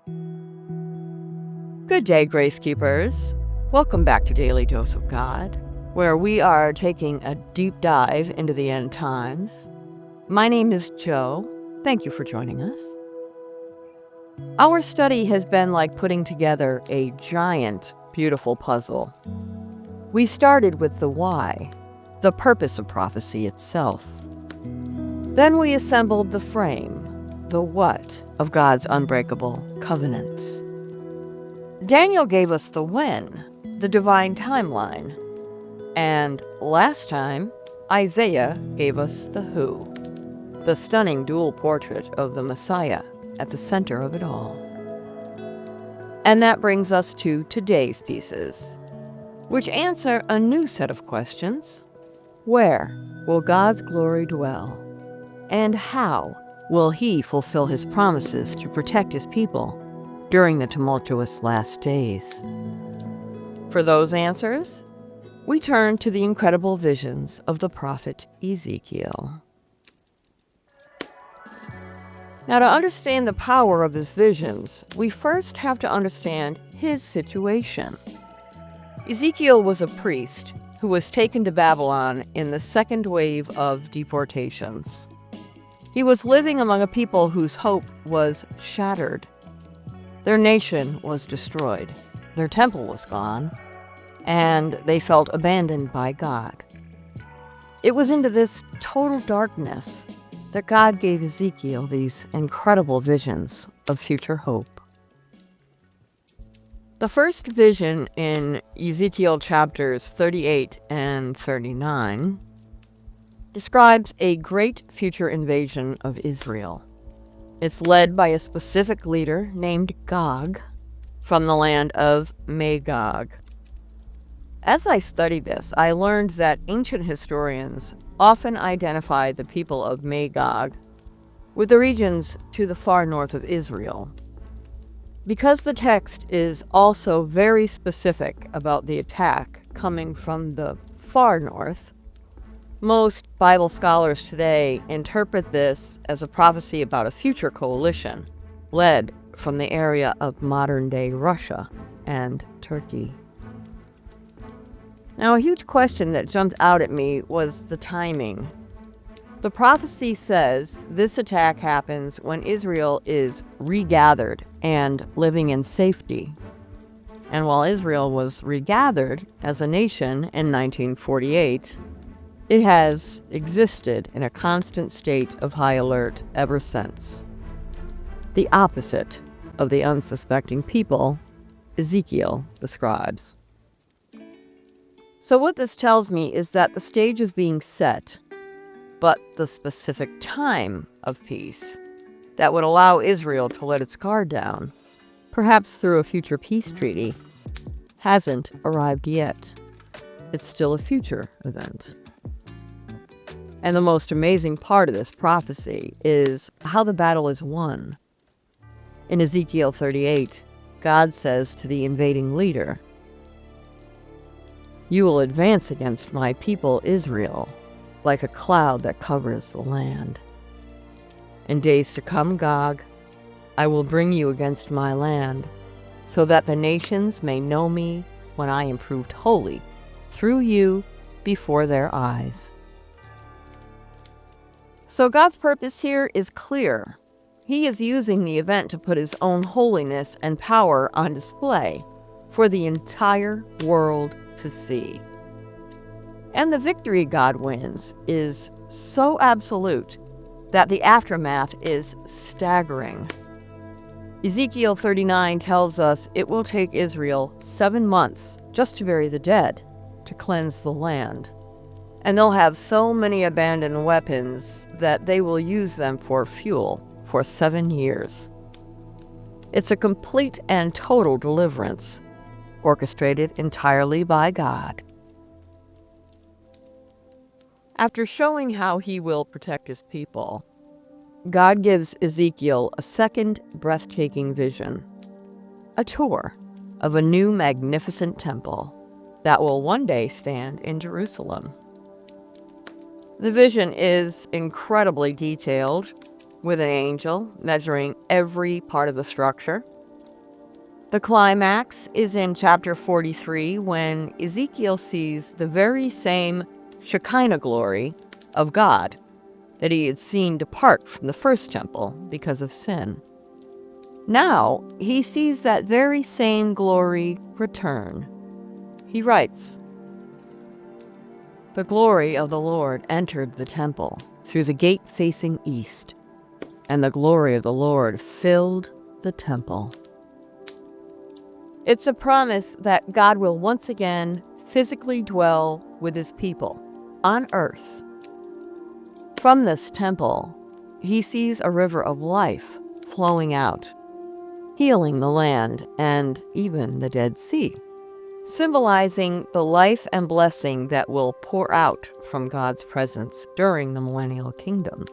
Good day, Grace Keepers. Welcome back to Daily Dose of God, where we are taking a deep dive into the end times. My name is Jo. Thank you for joining us. Our study has been like putting together a giant, beautiful puzzle. We started with the why, the purpose of prophecy itself. Then we assembled the frame, the what, of God's unbreakable covenants. Daniel gave us the when, the divine timeline. And last time, Isaiah gave us the who, the stunning dual portrait of the Messiah at the center of it all. And that brings us to today's pieces, which answer a new set of questions. Where will God's glory dwell? And how will He fulfill His promises to protect His people during the tumultuous last days? For those answers, we turn to the incredible visions of the prophet Ezekiel. Now, to understand the power of his visions, we first have to understand his situation. Ezekiel was a priest who was taken to Babylon in the second wave of deportations. He was living among a people whose hope was shattered. Their nation was destroyed, their temple was gone, and they felt abandoned by God. It was into this total darkness that God gave Ezekiel these incredible visions of future hope. The first vision in Ezekiel chapters 38 and 39 describes a great future invasion of Israel. It's led by a specific leader named Gog from the land of Magog. As I studied this, I learned that ancient historians often identify the people of Magog with the regions to the far north of Israel. Because the text is also very specific about the attack coming from the far north, most Bible scholars today interpret this as a prophecy about a future coalition led from the area of modern-day Russia and Turkey. Now, a huge question that jumped out at me was the timing. The prophecy says this attack happens when Israel is regathered and living in safety. And while Israel was regathered as a nation in 1948, it has existed in a constant state of high alert ever since. The opposite of the unsuspecting people Ezekiel describes. So what this tells me is that the stage is being set, but the specific time of peace that would allow Israel to let its guard down, perhaps through a future peace treaty, hasn't arrived yet. It's still a future event. And the most amazing part of this prophecy is how the battle is won. In Ezekiel 38, God says to the invading leader, "You will advance against my people Israel like a cloud that covers the land. In days to come, Gog, I will bring you against my land, so that the nations may know me when I am proved holy through you before their eyes." So God's purpose here is clear. He is using the event to put his own holiness and power on display for the entire world to see. And the victory God wins is so absolute that the aftermath is staggering. Ezekiel 39 tells us it will take Israel 7 months just to bury the dead, to cleanse the land. And they'll have so many abandoned weapons that they will use them for fuel for 7 years. It's a complete and total deliverance, orchestrated entirely by God. After showing how he will protect his people, God gives Ezekiel a second breathtaking vision, a tour of a new magnificent temple that will one day stand in Jerusalem. The vision is incredibly detailed, with an angel measuring every part of the structure, The climax is in chapter 43 when Ezekiel sees the very same Shekinah glory of God that he had seen depart from the first temple because of sin. Now he sees that very same glory return. He writes, "The glory of the Lord entered the temple through the gate facing east, and the glory of the Lord filled the temple." It's a promise that God will once again physically dwell with his people on earth. From this temple, he sees a river of life flowing out, healing the land and even the Dead Sea, symbolizing the life and blessing that will pour out from God's presence during the Millennial Kingdom.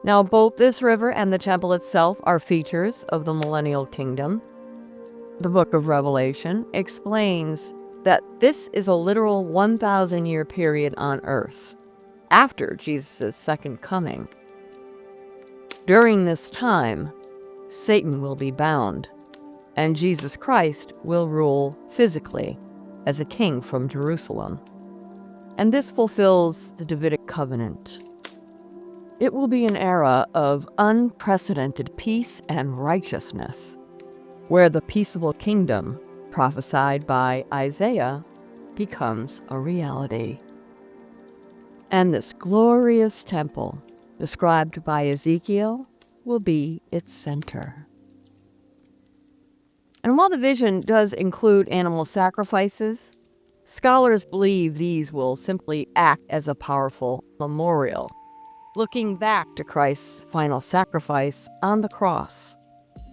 Now, both this river and the temple itself are features of the Millennial Kingdom. The book of Revelation explains that this is a literal 1,000-year period on earth, after Jesus' second coming. During this time, Satan will be bound, and Jesus Christ will rule physically as a king from Jerusalem. And this fulfills the Davidic covenant. It will be an era of unprecedented peace and righteousness, where the peaceable kingdom prophesied by Isaiah becomes a reality. And this glorious temple, described by Ezekiel, will be its center. And while the vision does include animal sacrifices, scholars believe these will simply act as a powerful memorial, looking back to Christ's final sacrifice on the cross.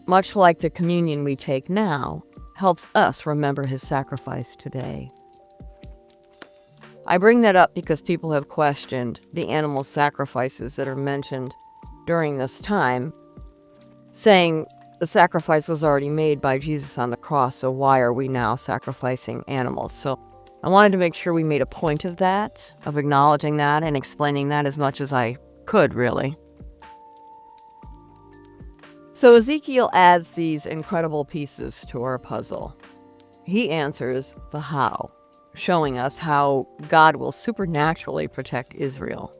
Much like the communion we take now helps us remember his sacrifice today. I bring that up because people have questioned the animal sacrifices that are mentioned during this time, saying the sacrifice was already made by Jesus on the cross, so why are we now sacrificing animals? So I wanted to make sure we made a point of that, of acknowledging that and explaining that as much as I could, really. So Ezekiel adds these incredible pieces to our puzzle. He answers the how, showing us how God will supernaturally protect Israel.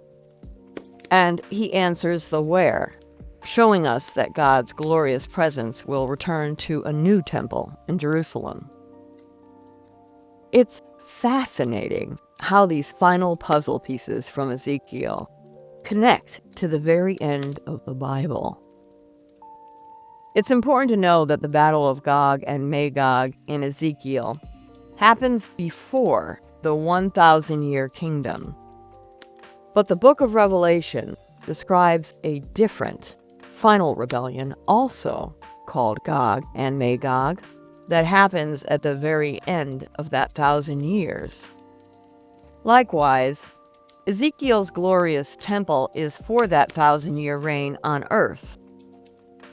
And he answers the where, showing us that God's glorious presence will return to a new temple in Jerusalem. It's fascinating how these final puzzle pieces from Ezekiel connect to the very end of the Bible. It's important to know that the Battle of Gog and Magog in Ezekiel happens before the 1,000-year kingdom. But the book of Revelation describes a different final rebellion, also called Gog and Magog, that happens at the very end of that 1,000 years. Likewise, Ezekiel's glorious temple is for that 1,000-year reign on earth.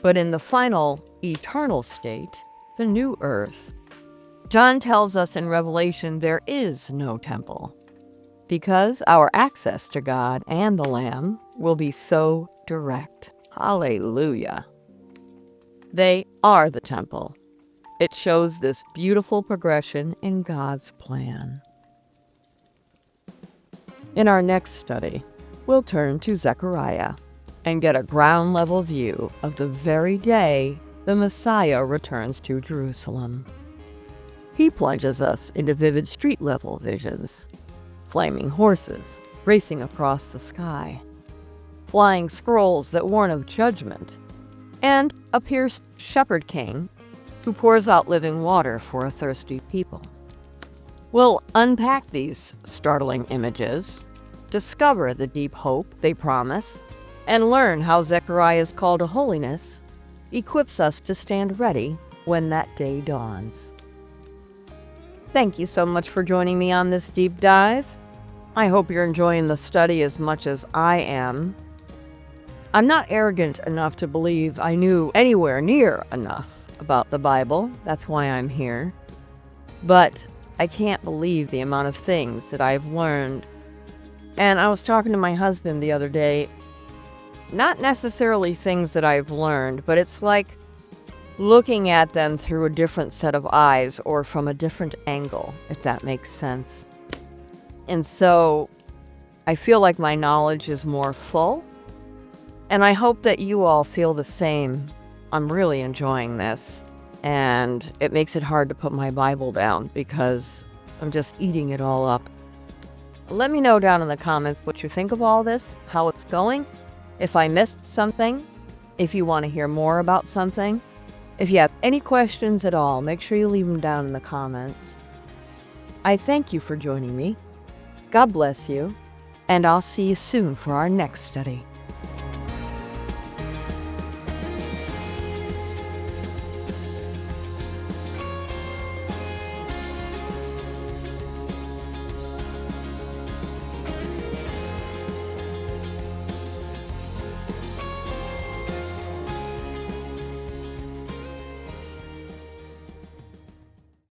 But in the final, eternal state, the new earth, John tells us in Revelation there is no temple, because our access to God and the Lamb will be so direct. Hallelujah. They are the temple. It shows this beautiful progression in God's plan. In our next study, we'll turn to Zechariah and get a ground-level view of the very day the Messiah returns to Jerusalem. He plunges us into vivid street-level visions, flaming horses racing across the sky, flying scrolls that warn of judgment, and a pierced shepherd king who pours out living water for a thirsty people. We'll unpack these startling images, discover the deep hope they promise, and learn how Zechariah's call to holiness equips us to stand ready when that day dawns. Thank you so much for joining me on this deep dive. I hope you're enjoying the study as much as I am. I'm not arrogant enough to believe I knew anywhere near enough about the Bible. That's why I'm here. But I can't believe the amount of things that I've learned. And I was talking to my husband the other day, not necessarily things that I've learned, but it's like looking at them through a different set of eyes or from a different angle, if that makes sense. And so I feel like my knowledge is more full, and I hope that you all feel the same. I'm really enjoying this, and it makes it hard to put my Bible down because I'm just eating it all up. Let me know down in the comments what you think of all this, how it's going, if I missed something, if you want to hear more about something. If you have any questions at all, make sure you leave them down in the comments. I thank you for joining me. God bless you, and I'll see you soon for our next study.